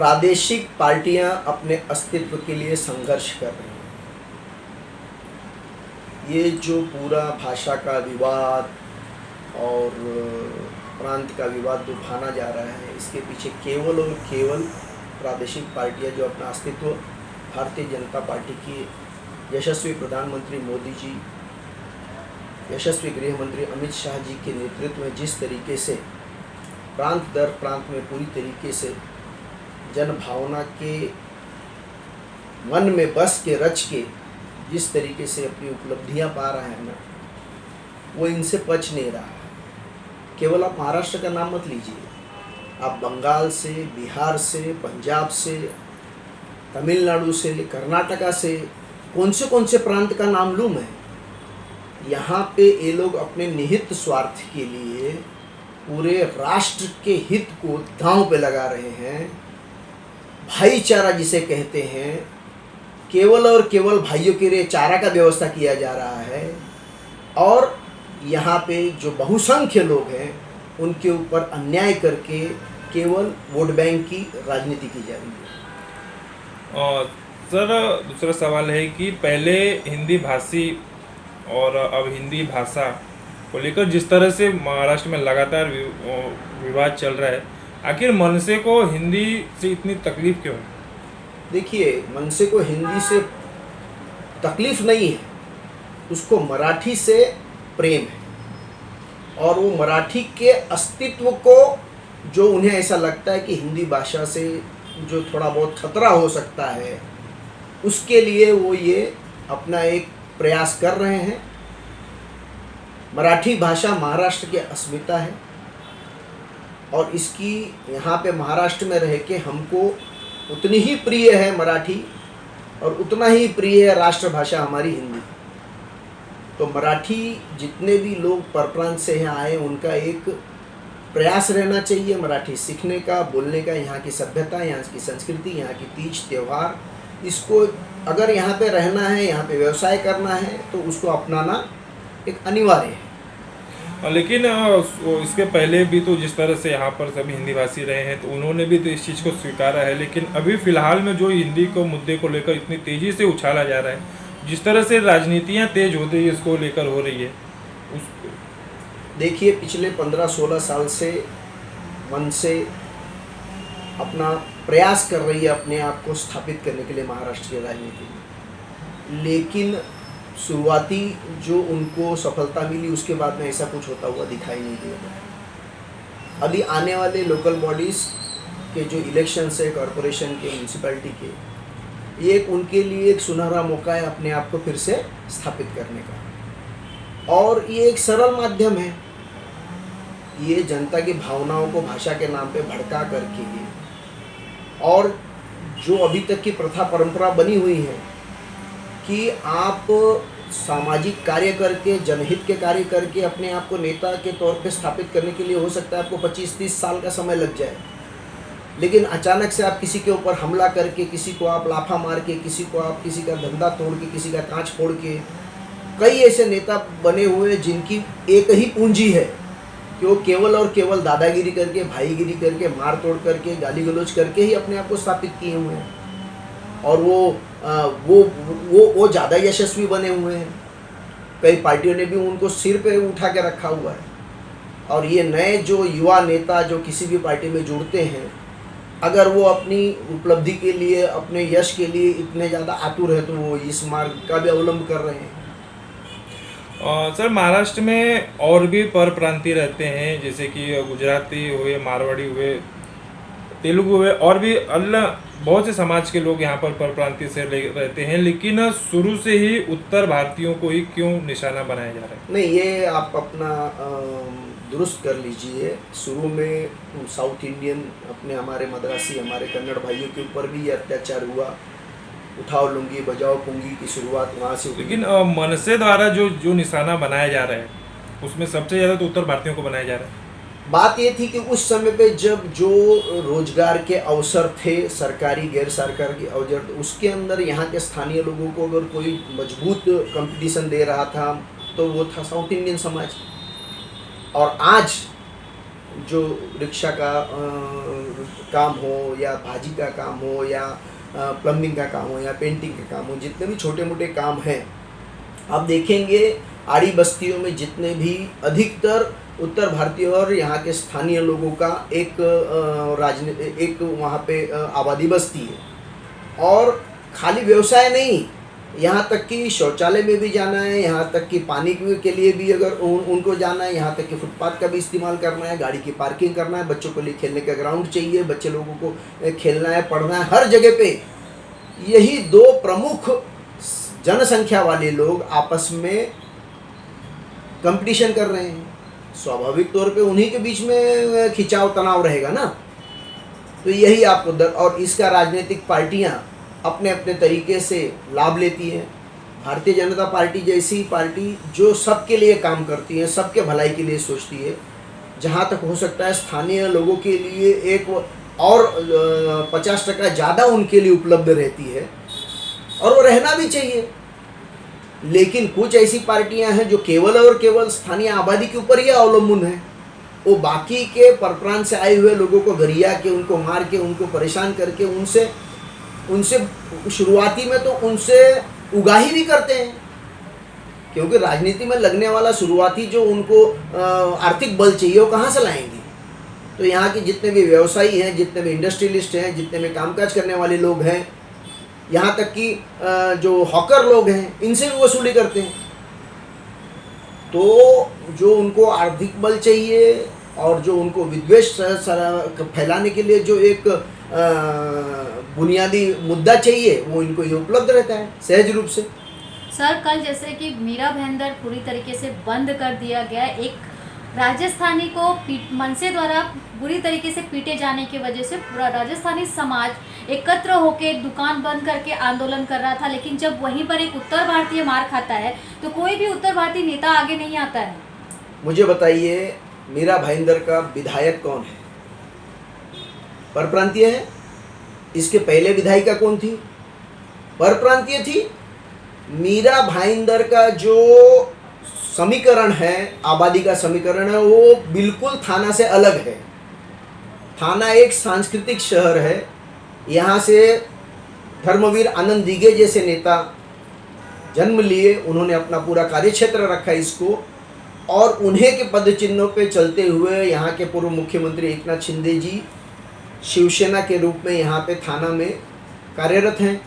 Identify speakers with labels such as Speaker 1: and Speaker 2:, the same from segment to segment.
Speaker 1: प्रादेशिक पार्टियां अपने अस्तित्व के लिए संघर्ष कर रही हैं। ये जो पूरा भाषा का विवाद और प्रांत का विवाद जो उठाना जा रहा है, इसके पीछे केवल और केवल प्रादेशिक पार्टियां जो अपना अस्तित्व भारतीय जनता पार्टी की यशस्वी प्रधानमंत्री मोदी जी, यशस्वी गृह मंत्री अमित शाह जी के नेतृत्व में जिस तरीके से प्रांत दर प्रांत में पूरी तरीके से जन भावना के मन में बस के रच के जिस तरीके से अपनी उपलब्धियां पा रहा है ना, वो इनसे पच नहीं रहा है। केवल आप महाराष्ट्र का नाम मत लीजिए, आप बंगाल से, बिहार से, पंजाब से, तमिलनाडु से, कर्नाटका से, कौन से प्रांत का नाम लूँ मैं, यहाँ पे ये लोग अपने निहित स्वार्थ के लिए पूरे राष्ट्र के हित को दांव पे लगा रहे हैं। भाईचारा जिसे कहते हैं, केवल और केवल भाइयों के लिए चारा का व्यवस्था किया जा रहा है और यहाँ पे जो बहुसंख्य लोग हैं उनके ऊपर अन्याय करके केवल वोट बैंक की राजनीति की जा रही है।
Speaker 2: और सर दूसरा सवाल है कि पहले हिंदी भाषी और अब हिंदी भाषा को लेकर जिस तरह से महाराष्ट्र में लगातार विवाद चल रहा है, आखिर मनसे को हिंदी से इतनी तकलीफ क्यों है?
Speaker 1: देखिए, मनसे को हिंदी से तकलीफ नहीं है, उसको मराठी से प्रेम है और वो मराठी के अस्तित्व को जो उन्हें ऐसा लगता है कि हिंदी भाषा से जो थोड़ा बहुत खतरा हो सकता है, उसके लिए वो ये अपना एक प्रयास कर रहे हैं। मराठी भाषा महाराष्ट्र की अस्मिता है और इसकी यहाँ पे महाराष्ट्र में रह के हमको उतनी ही प्रिय है मराठी और उतना ही प्रिय है राष्ट्रभाषा हमारी हिंदी। तो मराठी जितने भी लोग परप्रांत से यहाँ आए, उनका एक प्रयास रहना चाहिए मराठी सीखने का, बोलने का, यहाँ की सभ्यता, यहाँ की संस्कृति, यहाँ की तीज त्यौहार, इसको अगर यहाँ पे रहना है, यहाँ पे व्यवसाय करना है तो उसको अपनाना एक अनिवार्य है।
Speaker 2: लेकिन इसके पहले भी तो जिस तरह से यहाँ पर सभी हिंदी भाषी रहे हैं तो उन्होंने भी तो इस चीज़ को स्वीकारा है, लेकिन अभी फ़िलहाल में जो हिंदी को मुद्दे को लेकर इतनी तेज़ी से उछाला जा रहा है, जिस तरह से राजनीतियाँ तेज हो रही है इसको लेकर हो रही है, उसको
Speaker 1: देखिए पिछले 15-16 साल से मन से अपना प्रयास कर रही है अपने आप को स्थापित करने के लिए महाराष्ट्र की राजनीति में, लेकिन शुरुआती जो उनको सफलता मिली उसके बाद में ऐसा कुछ होता हुआ दिखाई नहीं दिया। अभी आने वाले लोकल बॉडीज़ के जो इलेक्शंस है, कॉरपोरेशन के, म्यूनसिपैलिटी के, ये एक उनके लिए एक सुनहरा मौका है अपने आप को फिर से स्थापित करने का और ये एक सरल माध्यम है। ये जनता की भावनाओं को भाषा के नाम पे भड़का करके और जो अभी तक की प्रथा परंपरा बनी हुई है कि आप सामाजिक कार्य करके, जनहित के कार्य करके अपने आप को नेता के तौर पे स्थापित करने के लिए हो सकता है आपको 25-30 साल का समय लग जाए, लेकिन अचानक से आप किसी के ऊपर हमला करके, किसी को आप लाफा मार के, किसी को आप किसी का धंधा तोड़ के, किसी का कांच फोड़ के, कई ऐसे नेता बने हुए जिनकी एक ही पूंजी है कि वो केवल और केवल दादागिरी करके, भाईगिरी करके, मार तोड़ करके, गाली गलौज करके ही अपने आप को स्थापित किए हुए हैं और वो ज़्यादा यशस्वी बने हुए हैं। कई पार्टियों ने भी उनको सिर पे उठा के रखा हुआ है और ये नए जो युवा नेता जो किसी भी पार्टी में जुड़ते हैं, अगर वो अपनी उपलब्धि के लिए, अपने यश के लिए इतने ज़्यादा आतुर है तो वो इस मार्ग का भी अवलंब कर रहे हैं।
Speaker 2: सर महाराष्ट्र में और भी परप्रांतीय रहते हैं, जैसे कि गुजराती हुए, मारवाड़ी हुए, तेलुगु हुए और भी अन्य बहुत से समाज के लोग यहाँ पर परप्रांतीय से रहते हैं, लेकिन शुरू से ही उत्तर भारतीयों को ही क्यों निशाना बनाया जा रहा है?
Speaker 1: नहीं, ये आप अपना दुरुस्त कर लीजिए। शुरू में साउथ इंडियन अपने हमारे मद्रासी, हमारे कन्नड़ भाइयों के ऊपर भी ये अत्याचार हुआ। उठाओ लुंगी बजाओ पुंगी की शुरुआत वहाँ से हुई।
Speaker 2: लेकिन मनसे द्वारा जो निशाना बनाया जा रहा है उसमें सबसे ज़्यादा तो उत्तर भारतीयों को बनाया जा रहा है।
Speaker 1: बात ये थी कि उस समय पे जब जो रोजगार के अवसर थे, सरकारी गैर सरकारी अवसर, उसके अंदर यहाँ के स्थानीय लोगों को अगर कोई मजबूत कंपटीशन दे रहा था तो वो था साउथ इंडियन समाज। और आज जो रिक्शा का काम हो या भाजी का काम हो या प्लम्बिंग का काम हो या पेंटिंग का काम हो, जितने भी छोटे मोटे काम हैं, आप देखेंगे आड़ी बस्तियों में जितने भी अधिकतर उत्तर भारतीय और यहाँ के स्थानीय लोगों का एक वहाँ पे आबादी बस्ती है। और खाली व्यवसाय नहीं, यहाँ तक कि शौचालय में भी जाना है, यहाँ तक कि पानी के लिए भी अगर उनको जाना है, यहाँ तक कि फुटपाथ का भी इस्तेमाल करना है, गाड़ी की पार्किंग करना है, बच्चों के लिए खेलने का ग्राउंड चाहिए, बच्चे लोगों को खेलना है, पढ़ना है, हर जगह पे यही दो प्रमुख जनसंख्या वाले लोग आपस में कंपटीशन कर रहे हैं। स्वाभाविक तौर पे उन्हीं के बीच में खिंचाव तनाव रहेगा ना। तो यही आपको और इसका राजनीतिक पार्टियां अपने अपने तरीके से लाभ लेती हैं। भारतीय जनता पार्टी जैसी पार्टी जो सबके लिए काम करती है, सबके भलाई के लिए सोचती है, जहाँ तक हो सकता है स्थानीय लोगों के लिए एक और 50% ज़्यादा उनके लिए उपलब्ध रहती है, और वो रहना भी चाहिए। लेकिन कुछ ऐसी पार्टियां हैं जो केवल और केवल स्थानीय आबादी के ऊपर ही अवलंबन है। वो बाकी के परप्रांत से आए हुए लोगों को गरिया के, उनको मार के, उनको परेशान करके उनसे शुरुआती में तो उनसे उगाही भी करते हैं, क्योंकि राजनीति में लगने वाला शुरुआती जो उनको आर्थिक बल चाहिए वो कहाँ से लाएंगे। तो यहाँ के जितने भी व्यवसायी हैं, जितने भी इंडस्ट्रियलिस्ट हैं, जितने भी कामकाज करने वाले लोग हैं, यहाँ तक कि जो हॉकर लोग हैं, इनसे भी वसूली करते हैं। तो जो उनको आर्थिक बल चाहिए और जो उनको विद्वेष फैलाने के लिए जो एक बुनियादी मुद्दा चाहिए, वो इनको ये उपलब्ध रहता है सहज रूप से।
Speaker 3: सर, कल जैसे कि मीरा भाईंदर पूरी तरीके से बंद कर दिया गया, एक राजस्थानी को मनसे द्वारा बुरी तरीके से पीटे जाने की वजह से पूरा राजस्थानी समाज एकत्र होकर दुकान बंद करके आंदोलन कर रहा था। लेकिन जब वहीं पर एक उत्तर भारतीय मार खाता है तो कोई भी उत्तर भारतीय नेता आगे नहीं आता है।
Speaker 1: मुझे बताइए, मीरा भाईंदर का विधायक कौन है? परप्रांतीय है। इसके पहले विधायिका कौन थी? परप्रांतीय थी। मीरा भाईंदर का जो समीकरण है, आबादी का समीकरण है, वो बिल्कुल थाना से अलग है। थाना एक सांस्कृतिक शहर है। यहाँ से धर्मवीर आनंद दिघे जैसे नेता जन्म लिए, उन्होंने अपना पूरा कार्यक्षेत्र रखा इसको, और उन्हीं के पद चिन्हों पे चलते हुए यहाँ के पूर्व मुख्यमंत्री एकनाथ शिंदे जी शिवसेना के रूप में यहाँ पे थाना में कार्यरत हैं।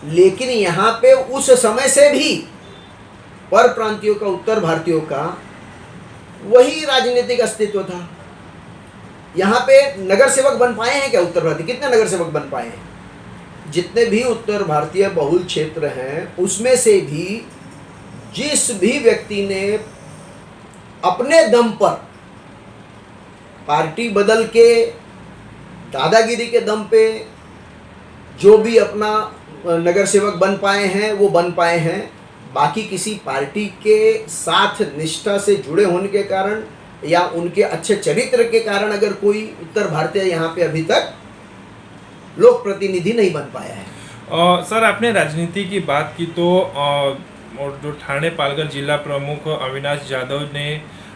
Speaker 1: लेकिन यहाँ पे उस समय से भी पर प्रांतियों का, उत्तर भारतीयों का वही राजनीतिक अस्तित्व था। यहाँ पे नगर सेवक बन पाए हैं क्या उत्तर भारतीय? कितने नगर सेवक बन पाए हैं? जितने भी उत्तर भारतीय बहुल क्षेत्र हैं, उसमें से भी जिस भी व्यक्ति ने अपने दम पर पार्टी बदल के, दादागिरी के दम पे जो भी अपना नगर सेवक बन पाए हैं वो बन पाए हैं। बाकी किसी पार्टी के साथ निष्ठा से जुड़े होने के कारण या उनके अच्छे चरित्र के कारण अगर कोई उत्तर भारतीय यहाँ पे अभी तक लोक प्रतिनिधि नहीं बन पाया है।
Speaker 2: सर, आपने राजनीति की बात की तो और जो ठाणे पालघर जिला प्रमुख अविनाश जाधव ने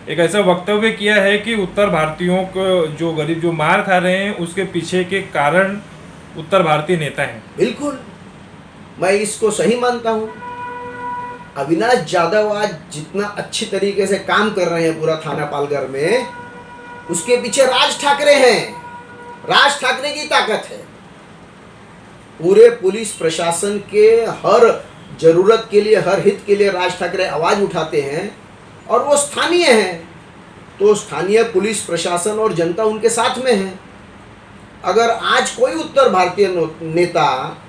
Speaker 2: एक ऐसा वक्तव्य किया है कि उत्तर भारतीयों को जो गरीब जो मार खा रहे हैं उसके पीछे के कारण उत्तर भारतीय नेता हैं।
Speaker 1: बिल्कुल, मैं इसको सही मानता हूँ। अविनाश जाधव आज जितना अच्छी तरीके से काम कर रहे हैं पूरा थाना पालघर में, उसके पीछे राज ठाकरे हैं। राज ठाकरे की ताकत है। पूरे पुलिस प्रशासन के हर जरूरत के लिए, हर हित के लिए राज ठाकरे आवाज उठाते हैं, और वो स्थानीय हैं। तो स्थानीय पुलिस प्रशासन और जनता उनके साथ में है। अगर आज कोई उत्तर भारतीय नेता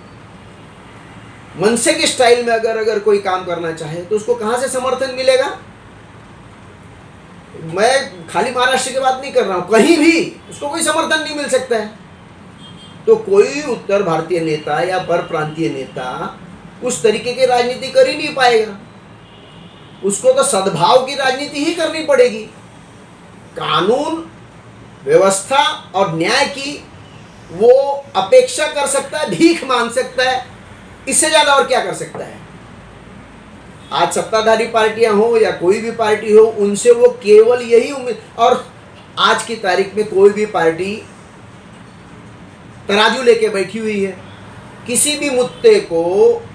Speaker 1: मनसे के स्टाइल में अगर कोई काम करना चाहे तो उसको कहां से समर्थन मिलेगा? मैं खाली महाराष्ट्र की बात नहीं कर रहा हूं, कहीं भी उसको कोई समर्थन नहीं मिल सकता है। तो कोई उत्तर भारतीय नेता या पर प्रांतीय नेता उस तरीके की राजनीति कर ही नहीं पाएगा। उसको तो सद्भाव की राजनीति ही करनी पड़ेगी। कानून व्यवस्था और न्याय की वो अपेक्षा कर सकता है, भीख मांग सकता है, इससे ज्यादा और क्या कर सकता है? आज सत्ताधारी पार्टियां हो या कोई भी पार्टी हो, उनसे वो केवल यही उम्मीद। और आज की तारीख में कोई भी पार्टी तराजू लेके बैठी हुई है। किसी भी मुद्दे को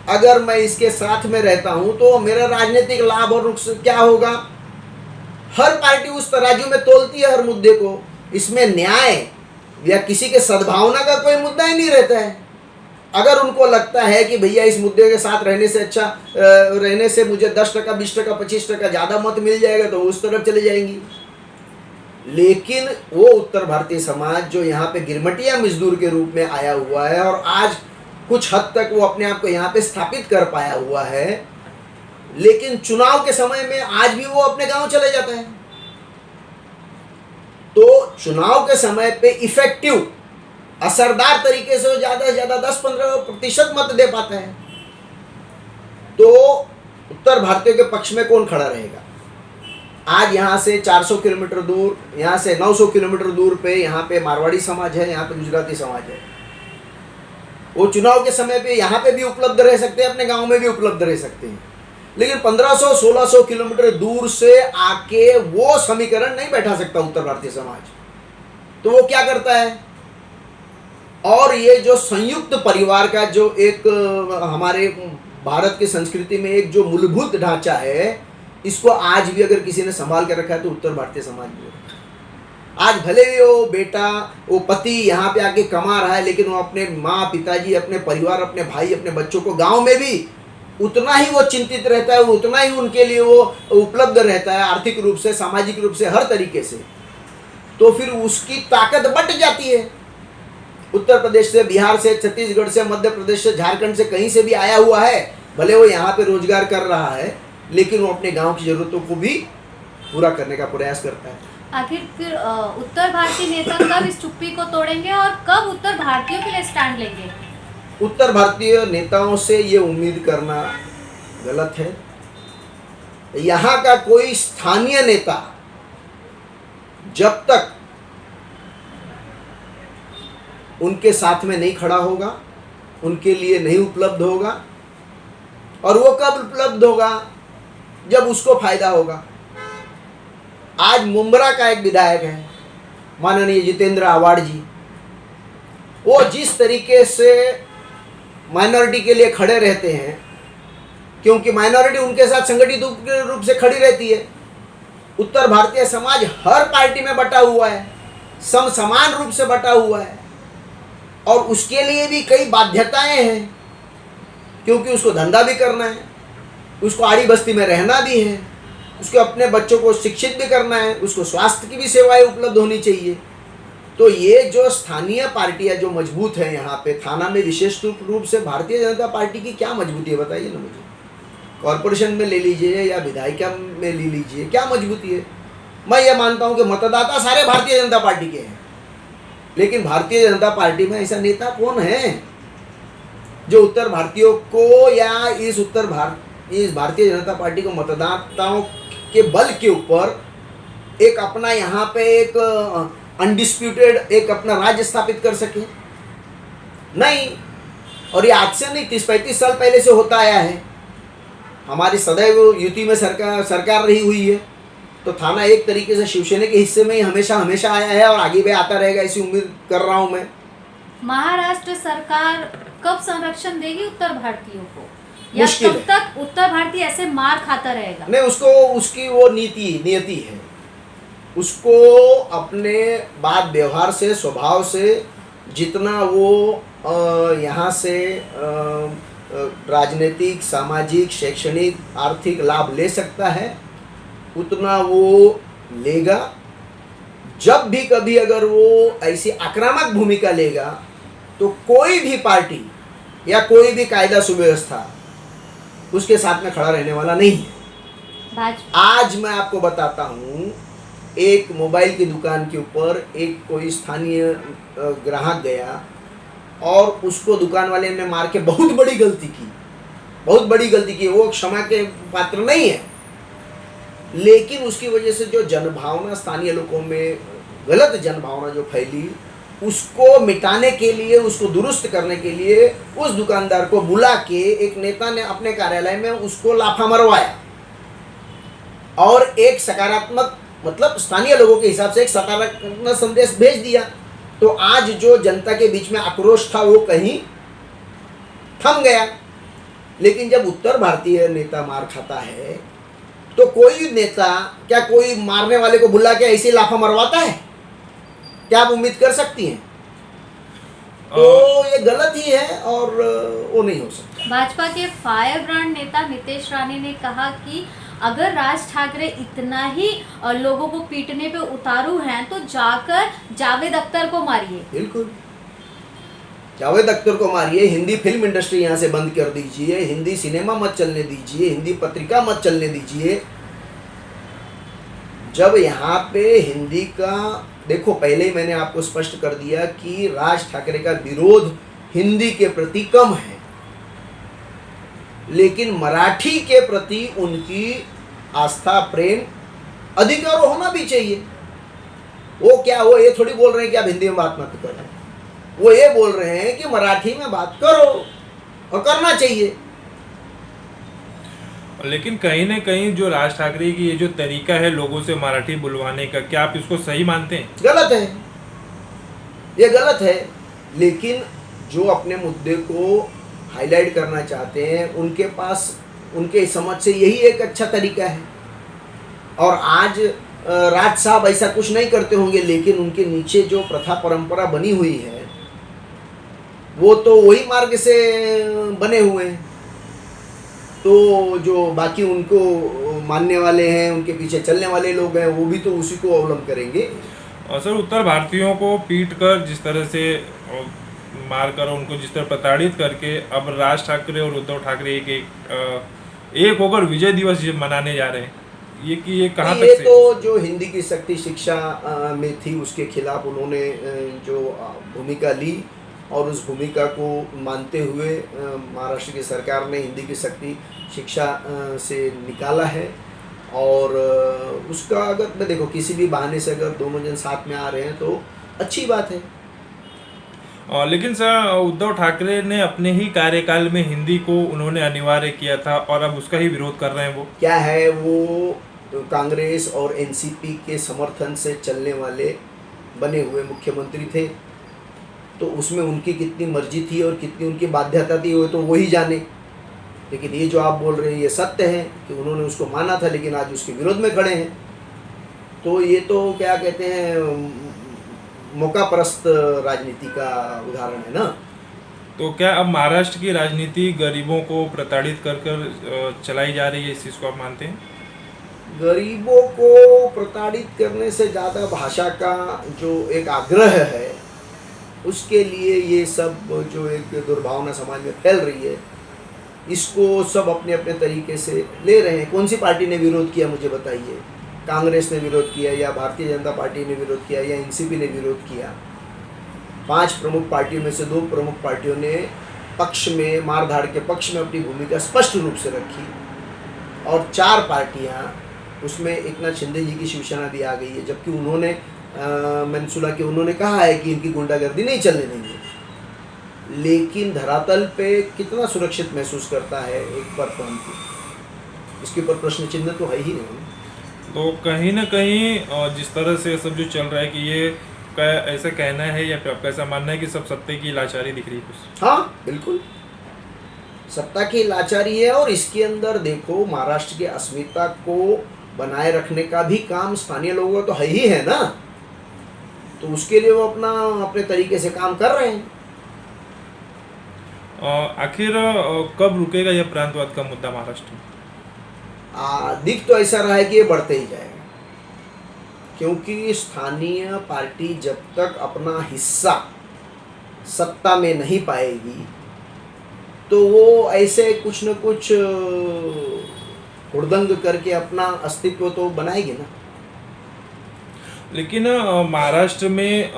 Speaker 1: अगर मैं इसके साथ में रहता हूं तो मेरा राजनीतिक लाभ और नुकसान क्या होगा? हर पार्टी उस तराजू में तोलती है हर मुद्दे को। इसमें न्याय या किसी के सद्भावना का कोई मुद्दा ही नहीं रहता है। अगर उनको लगता है कि भैया इस मुद्दे के साथ रहने से अच्छा रहने से मुझे 10%, 20%, 25% ज़्यादा मत मिल जाएगा तो उस तरफ चले जाएंगी। लेकिन वो उत्तर भारतीय समाज जो यहाँ पे गिरमटिया मजदूर के रूप में आया हुआ है और आज कुछ हद तक वो अपने आप को यहाँ पे स्थापित कर पाया हुआ है, लेकिन चुनाव के समय में आज भी वो अपने गांव चले जाता है। तो चुनाव के समय पे इफेक्टिव असरदार तरीके से ज़्यादा से ज़्यादा 10-15% मत दे पाता है। तो उत्तर भारतीय के पक्ष में कौन खड़ा रहेगा? आज यहाँ से 400 किलोमीटर दूर, यहाँ से 900 किलोमीटर दूर पे यहाँ पे मारवाड़ी समाज है, यहाँ पे गुजराती समाज है। वो चुनाव के समय पे यहाँ पे भी उपलब्ध रह सकते हैं, अपने गांव में भी उपलब्ध रह सकते हैं, लेकिन 1500-1600 किलोमीटर दूर से आके वो समीकरण नहीं बैठा सकता उत्तर भारतीय समाज। तो वो क्या करता है? और ये जो संयुक्त परिवार का जो एक हमारे भारत की संस्कृति में एक जो मूलभूत ढांचा है, इसको आज भी अगर किसी ने संभाल कर रखा है तो उत्तर भारतीय समाज में। आज भले ही वो बेटा, वो पति यहाँ पे आके कमा रहा है, लेकिन वो अपने माँ, पिताजी, अपने परिवार, अपने भाई, अपने बच्चों को गांव में भी उतना ही वो चिंतित रहता है, उतना ही उनके लिए वो उपलब्ध रहता है, आर्थिक रूप से, सामाजिक रूप से, हर तरीके से। तो फिर उसकी ताकत बट जाती है। उत्तर प्रदेश से, बिहार से, छत्तीसगढ़ से, मध्य प्रदेश से, झारखंड से, कहीं से भी आया हुआ है, भले वो यहाँ पे रोजगार कर रहा है, लेकिन वो अपने गांव की जरूरतों को भी पूरा करने का प्रयास करता है।
Speaker 3: आखिर फिर उत्तर भारतीय नेता कब इस चुप्पी को तोड़ेंगे और कब उत्तर भारतीयों के लिए स्टैंड लेंगे?
Speaker 1: उत्तर भारतीय नेताओं से ये उम्मीद करना गलत है। यहाँ का कोई स्थानीय नेता जब तक उनके साथ में नहीं खड़ा होगा, उनके लिए नहीं उपलब्ध होगा, और वो कब उपलब्ध होगा? जब उसको फायदा होगा। आज मुंब्रा का एक विधायक है, माननीय जितेंद्र आवाड़ जी, वो जिस तरीके से माइनॉरिटी के लिए खड़े रहते हैं, क्योंकि माइनॉरिटी उनके साथ संगठित रूप से खड़ी रहती है। उत्तर भारतीय समाज हर पार्टी में बटा हुआ है, समान रूप से बटा हुआ है, और उसके लिए भी कई बाध्यताएं हैं, क्योंकि उसको धंधा भी करना है, उसको आड़ी बस्ती में रहना भी है, उसको अपने बच्चों को शिक्षित भी करना है, उसको स्वास्थ्य की भी सेवाएं उपलब्ध होनी चाहिए। तो ये जो स्थानीय पार्टियां जो मजबूत है यहाँ पे, थाना में विशेष रूप से भारतीय जनता पार्टी की क्या मजबूती है बताइए ना मुझे। कॉरपोरेशन में ले लीजिए या विधायिका में ले लीजिए, क्या मजबूती है? मैं ये मानता हूँ कि मतदाता सारे भारतीय जनता पार्टी के हैं, लेकिन भारतीय जनता पार्टी में ऐसा नेता कौन है जो उत्तर भारतीयों को या इस भारतीय जनता पार्टी को मतदाताओं के बल के ऊपर एक अपना यहाँ पे एक अनडिस्प्यूटेड एक अपना राज्य स्थापित कर सके? नहीं। और ये आज से नहीं, 30-35 साल पहले से होता आया है। हमारी सदैव यूपी में सरकार रही हुई है, तो थाना एक तरीके से शिवसेना के हिस्से में ही हमेशा आया है और आगे भी आता रहेगा, ऐसी उम्मीद कर रहा हूँ मैं।
Speaker 3: महाराष्ट्र सरकार कब संरक्षण देगी उत्तर भारतीयों को, या
Speaker 1: मुश्किल
Speaker 3: तब तक उत्तर भारतीय ऐसे मार खाता रहेगा?
Speaker 1: नहीं, उसको उसकी वो नियति है, उसको अपने बात व्यवहार से, स्वभाव से जितना वो यहाँ से राजनीतिक, सामाजिक, शैक्षणिक, आर्थिक लाभ ले सकता है, उतना वो लेगा। जब भी कभी अगर वो ऐसी आक्रामक भूमिका लेगा तो कोई भी पार्टी या कोई भी कायदा सुव्यवस्था उसके साथ में खड़ा रहने वाला नहीं है। आज मैं आपको बताता हूँ, एक मोबाइल की दुकान के ऊपर एक कोई स्थानीय ग्राहक गया और उसको दुकान वाले ने मार के बहुत बड़ी गलती की। वो क्षमा के पात्र नहीं है, लेकिन उसकी वजह से जो जनभावना स्थानीय लोगों में, गलत जनभावना जो फैली, उसको मिटाने के लिए, उसको दुरुस्त करने के लिए उस दुकानदार को बुला के एक नेता ने अपने कार्यालय में उसको लाफा मरवाया और एक सकारात्मक, मतलब स्थानीय लोगों के हिसाब से एक सकारात्मक संदेश भेज दिया तो आज जो जनता के बीच में आक्रोश था वो कहीं थम गया। लेकिन जब उत्तर भारतीय नेता मार खाता है तो कोई नेता क्या कोई मारने वाले को बुला के ऐसे लाफा मरवाता है? क्या आप उम्मीद कर सकती हैं? तो ये गलत ही है और वो नहीं हो सकता।
Speaker 3: भाजपा के फायर ब्रांड नेता नितेश राणे ने कहा कि अगर राज ठाकरे इतना ही लोगों को पीटने पे उतारू हैं तो जाकर जावेद अख्तर को मारिए।
Speaker 1: बिल्कुल, जावेद अख्तर को मारिए, हिंदी फिल्म इंडस्ट्री यहाँ से बंद कर दीजिए, हिंदी सिनेमा मत चलने दीजिए, हिंदी पत्रिका मत चलने दीजिए। जब यहाँ पे हिंदी का देखो, पहले ही मैंने आपको स्पष्ट कर दिया कि राज ठाकरे का विरोध हिंदी के प्रति कम है, लेकिन मराठी के प्रति उनकी आस्था प्रेम अधिक और होना भी चाहिए। वो ये थोड़ी बोल रहे हैं कि आप हिंदी में बात मत करो, वो ये बोल रहे हैं कि मराठी में बात करो और करना चाहिए।
Speaker 2: लेकिन कहीं ना कहीं जो राज ठाकरे की ये जो तरीका है लोगों से मराठी बुलवाने का, क्या आप इसको सही मानते हैं?
Speaker 1: गलत है, ये गलत है। लेकिन जो अपने मुद्दे को हाईलाइट करना चाहते हैं उनके पास, उनके समझ से यही एक अच्छा तरीका है। और आज राज साहब ऐसा कुछ नहीं करते होंगे, लेकिन उनके नीचे जो प्रथा परंपरा बनी हुई है वो तो वही मार्ग से बने हुए हैं। तो जो बाकी उनको मानने वाले हैं, उनके पीछे चलने वाले लोग हैं, वो भी तो उसी को अवलंब करेंगे। और
Speaker 2: सर, उत्तर भारतीयों को पीट कर जिस तरह से मार कर उनको जिस तरह प्रताड़ित करके अब राज ठाकरे और उद्धव ठाकरे एक होकर विजय दिवस मनाने जा रहे हैं, ये कहाँ तक
Speaker 1: ये
Speaker 2: सही?
Speaker 1: तो जो हिंदी की शक्ति शिक्षा में थी उसके खिलाफ उन्होंने जो भूमिका ली और उस भूमिका को मानते हुए महाराष्ट्र की सरकार ने हिंदी की शक्ति शिक्षा से निकाला है। और उसका अगर देखो किसी भी बहाने से अगर दोनों जन साथ में आ रहे हैं तो अच्छी बात है।
Speaker 2: लेकिन सर, उद्धव ठाकरे ने अपने ही कार्यकाल में हिंदी को उन्होंने अनिवार्य किया था और अब उसका ही विरोध कर रहे हैं। वो
Speaker 1: क्या है, वो कांग्रेस और एनसीपी के समर्थन से चलने वाले बने हुए मुख्यमंत्री थे, तो उसमें उनकी कितनी मर्जी थी और कितनी उनकी बाध्यता थी वो तो वही जाने। लेकिन ये जो आप बोल रहे हैं ये सत्य है कि उन्होंने उसको माना था, लेकिन आज उसके विरोध में खड़े हैं। तो ये तो क्या कहते हैं, मौका परस्त राजनीति का उदाहरण है ना।
Speaker 2: तो क्या अब महाराष्ट्र की राजनीति गरीबों को प्रताड़ित कर कर चलाई जा रही है, इस चीज़ को आप मानते हैं?
Speaker 1: गरीबों को प्रताड़ित करने से ज़्यादा भाषा का जो एक आग्रह है उसके लिए ये सब जो एक दुर्भावना समाज में फैल रही है, इसको सब अपने अपने तरीके से ले रहे हैं। कौन सी पार्टी ने विरोध किया मुझे बताइए? कांग्रेस ने विरोध किया या भारतीय जनता पार्टी ने विरोध किया या एनसीपी ने विरोध किया? 5 प्रमुख पार्टियों में से 2 प्रमुख पार्टियों ने पक्ष में, मारधाड़ के पक्ष में अपनी भूमिका स्पष्ट रूप से रखी और 4 पार्टियां, उसमें एकनाथ शिंदे जी की शिवसेना भी आ गई है, जबकि उन्होंने मैंने सुना कि उन्होंने कहा है कि इनकी गुंडागर्दी नहीं चलने देंगे। लेकिन धरातल पे कितना सुरक्षित महसूस करता है एक परप्रांतीय, इसके ऊपर प्रश्न चिन्ह तो है ही नहीं।
Speaker 2: तो कहीं ना कहीं जिस तरह से सब जो चल रहा है कि ये ऐसा कहना है या फिर आपका ऐसा मानना है कि सब सत्ता की लाचारी दिख रही है कुछ?
Speaker 1: हाँ बिल्कुल, सत्ता की लाचारी है। और इसके अंदर देखो, महाराष्ट्र की अस्मिता को बनाए रखने का भी काम स्थानीय लोगों का तो है ही है ना, तो उसके लिए वो अपने तरीके से काम कर रहे हैं।
Speaker 2: आखिर कब रुकेगा यह प्रांतवाद का मुद्दा महाराष्ट्र में?
Speaker 1: दिख तो ऐसा रहा है कि ये बढ़ते ही जाएगा, क्योंकि स्थानीय पार्टी जब तक अपना हिस्सा सत्ता में नहीं पाएगी तो वो ऐसे कुछ न कुछ हुड़दंग करके अपना अस्तित्व तो बनाएगी ना।
Speaker 2: लेकिन महाराष्ट्र में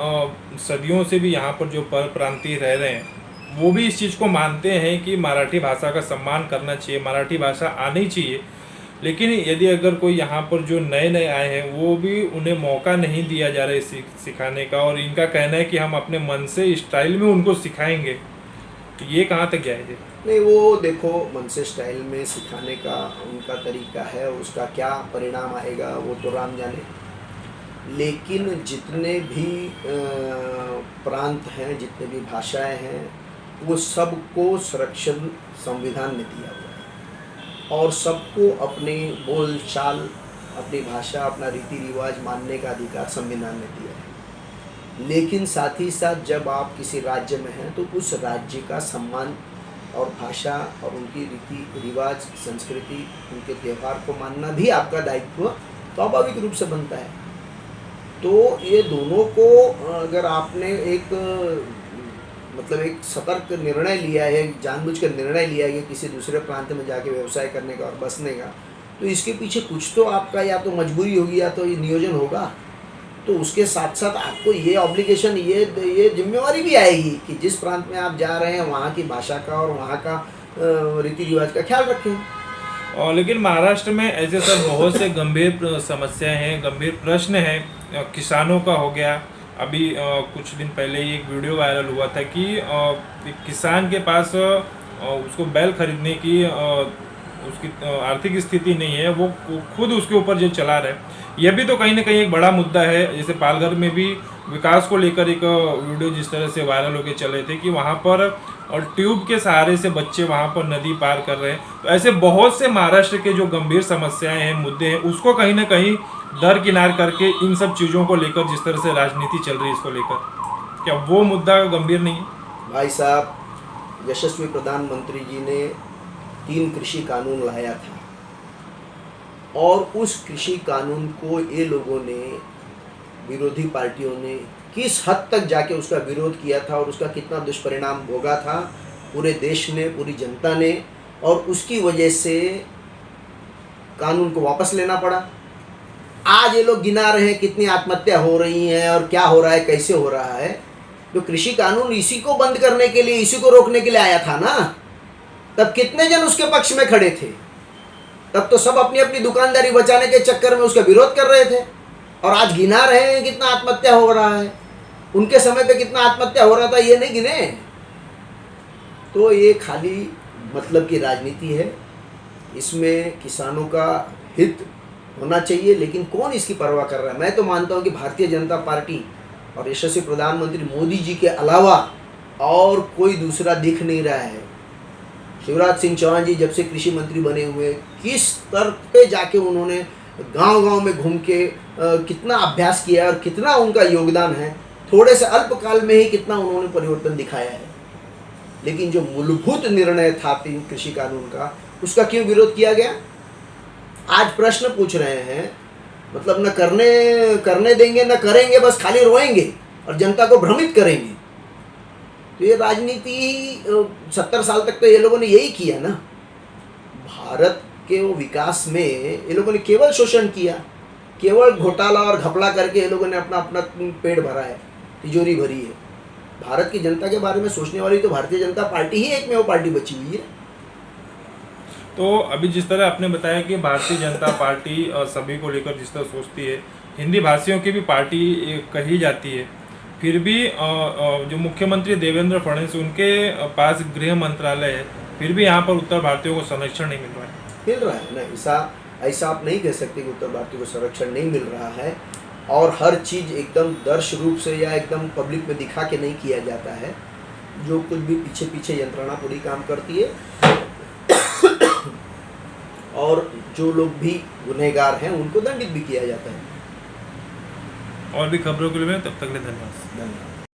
Speaker 2: सदियों से भी यहाँ पर जो परप्रांतीय रह रहे हैं वो भी इस चीज़ को मानते हैं कि मराठी भाषा का सम्मान करना चाहिए, मराठी भाषा आनी चाहिए। लेकिन यदि अगर कोई यहाँ पर जो नए नए आए हैं वो भी उन्हें मौका नहीं दिया जा रहा है सिखाने का, और इनका कहना है कि हम अपने मन से स्टाइल में उनको सिखाएंगे, तो ये कहाँ तक जायज़ है?
Speaker 1: नहीं, वो देखो, मन से स्टाइल में सिखाने का उनका तरीका है, उसका क्या परिणाम आएगा वो तो राम जाने। लेकिन जितने भी प्रांत हैं, जितने भी भाषाएं हैं, वो सबको संरक्षण संविधान में दिया हुआ है और सबको अपनी बोल चाल, अपनी भाषा, अपना रीति रिवाज मानने का अधिकार संविधान ने दिया है। लेकिन साथ ही साथ जब आप किसी राज्य में हैं तो उस राज्य का सम्मान और भाषा और उनकी रीति रिवाज, संस्कृति, उनके त्यौहार को मानना भी आपका दायित्व स्वाभाविक रूप से बनता है। तो ये दोनों को अगर आपने एक एक सतर्क निर्णय लिया है, जानबूझकर निर्णय लिया है कि किसी दूसरे प्रांत में जाके व्यवसाय करने का और बसने का, तो इसके पीछे कुछ तो आपका या तो मजबूरी होगी या तो ये नियोजन होगा। तो उसके साथ साथ आपको ये ऑब्लिगेशन, ये जिम्मेवारी भी आएगी कि जिस प्रांत में आप जा रहे हैं वहाँ की भाषा का और वहाँ का रीति रिवाज का ख्याल रखें।
Speaker 2: और लेकिन महाराष्ट्र में ऐसे सर बहुत से गंभीर समस्याएं हैं, गंभीर प्रश्न हैं। किसानों का हो गया, अभी कुछ दिन पहले ही एक वीडियो वायरल हुआ था कि एक किसान के पास उसको बैल खरीदने की उसकी आर्थिक स्थिति नहीं है, वो खुद उसके ऊपर जो चला रहा है। यह भी तो कहीं ना कहीं एक बड़ा मुद्दा है। जैसे पालघर में भी विकास को लेकर एक वीडियो जिस तरह से वायरल होकर चले थे कि वहाँ पर और ट्यूब के सहारे से बच्चे वहाँ पर नदी पार कर रहे हैं। तो ऐसे बहुत से महाराष्ट्र के जो गंभीर समस्याएं हैं, मुद्दे हैं, उसको कहीं ना कहीं दरकिनार करके इन सब चीज़ों को लेकर जिस तरह से राजनीति चल रही है, इसको लेकर क्या वो मुद्दा गंभीर नहीं है?
Speaker 1: भाई साहब, यशस्वी प्रधानमंत्री जी ने 3 कृषि कानून लाया था और उस कृषि कानून को ये लोगों ने, विरोधी पार्टियों ने किस हद तक जाके उसका विरोध किया था और उसका कितना दुष्परिणाम भोगा था पूरे देश ने, पूरी जनता ने, और उसकी वजह से कानून को वापस लेना पड़ा। आज ये लोग गिना रहे हैं कितनी आत्महत्या हो रही हैं और क्या हो रहा है, कैसे हो रहा है। तो कृषि कानून इसी को बंद करने के लिए, इसी को रोकने के लिए आया था ना। तब कितने जन उसके पक्ष में खड़े थे? तब तो सब अपनी अपनी दुकानदारी बचाने के चक्कर में उसका विरोध कर रहे थे और आज गिना रहे हैं कितना आत्महत्या हो रहा है। उनके समय पे कितना आत्महत्या हो रहा था ये नहीं गिने। तो ये खाली मतलब की राजनीति है। इसमें किसानों का हित होना चाहिए, लेकिन कौन इसकी परवाह कर रहा है? मैं तो मानता हूँ कि भारतीय जनता पार्टी और यशस्वी प्रधानमंत्री मोदी जी के अलावा और कोई दूसरा दिख नहीं रहा है। शिवराज सिंह चौहान जी जब से कृषि मंत्री बने हुए, किस स्तर पे जाके उन्होंने गांव-गांव में घूम के कितना अभ्यास किया है और कितना उनका योगदान है। थोड़े से अल्प काल में ही कितना उन्होंने परिवर्तन दिखाया है। लेकिन जो मूलभूत निर्णय था 3 कृषि कानून का, उसका क्यों विरोध किया गया? आज प्रश्न पूछ रहे हैं, मतलब न करने देंगे, न करेंगे, बस खाली रोएंगे और जनता को भ्रमित करेंगे। तो ये राजनीति 70 साल तक तो ये लोगों ने यही किया ना। भारत के वो विकास में ये लोगों ने केवल शोषण किया, केवल घोटाला और घपला करके ये लोगों ने अपना पेट भरा है, तिजोरी भरी है। भारत की जनता के बारे में सोचने वाली तो भारतीय जनता पार्टी ही एकमेव पार्टी बची हुई है।
Speaker 2: तो अभी जिस तरह आपने बताया कि भारतीय जनता पार्टी सभी को लेकर जिस तरह सोचती है, हिंदी भाषियों की भी पार्टी कही जाती है, फिर भी जो मुख्यमंत्री देवेंद्र फडणवीस, उनके पास गृह मंत्रालय है, फिर भी यहाँ पर उत्तर भारतीयों को संरक्षण नहीं मिल रहा है।
Speaker 1: मिल रहा है ना, ऐसा आप नहीं कह सकते कि उत्तर भारतीयों को संरक्षण नहीं मिल रहा है। और हर चीज़ एकदम दर्श रूप से या एकदम पब्लिक में दिखा के नहीं किया जाता है। जो कुछ भी पीछे यंत्रणा पूरी काम करती है और जो लोग भी गुनहगार हैं उनको दंडित भी किया जाता है।
Speaker 2: और भी खबरों के लिए तब तक के लिए धन्यवाद।